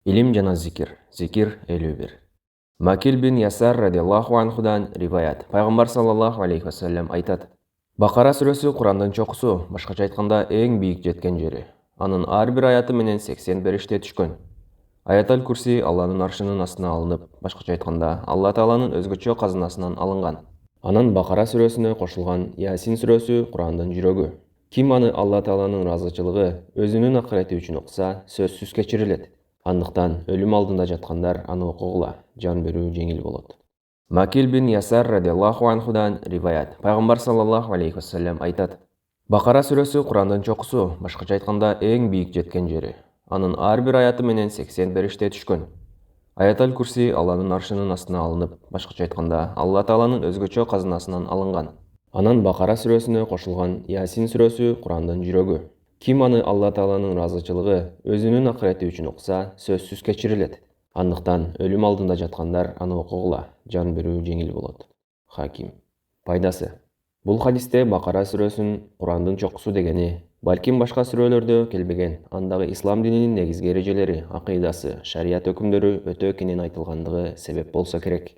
Илим жана зикир. Зикир 51. Макил бин Ясар радиаллаху анхудан риваят. Пайгамбар саллаллаху алейхи вассалам айтат. Бакара сүрөсү Курандын чокусу, башкача айтканда эң бийик жеткен жери. Анын ар бир аяты менен 80 бериште түшкөн. Аятал Курси Алланын аршынын астына алынып, башкача айтканда Алла Тааланын өзгөчө казынасынан алынган. Анан Бакара сүрөсүнө кошулган Ясин сүрөсү Курандын жүрөгү. Ким аны Алла Тааланын ыраазычылыгы, өзүнүн акырети үчүн окуса, сөзсүз кечирилет. Андыктан өлүм алдында жаткандар аны окугула, жан берүү жеңил болот. Макил бин Ясар радиаллаху анхудан риваят. Пайгамбар саллаллаху алейхи вассалам айтат. Бакара сүрөсү Курандын чокусу, башкача айтканда эң бийик жеткен жери. Анын ар бир аяты менен 80 бериште түшкөн. Аятал Курси Алланын аршынын астына алынып, башкача айтканда Алла Тааланын өзгөчө казынасынан алынган. Анан Бакара сүрөсүнө кошулган Ясин сүрөсү Курандын жүрөгү. Ким аны Алла Тааланын ыраазычылыгы, өзүнүн акырети үчүн окуса, сөзсүз кечирилет. Андыктан өлүм алдында жаткандар аны окугула, жан берүү жеңил болот. Хаким. Пайдасы. Бул хадисте Бакара сүрөсүн Курандын чокусу дегени, балким башка сүрөлөрдө келбеген, андагы ислам дининин негизги эрежелери, акыйдасы, шарият өкүмдөрү өтө кенен айтылгандыгы себеп болсо керек.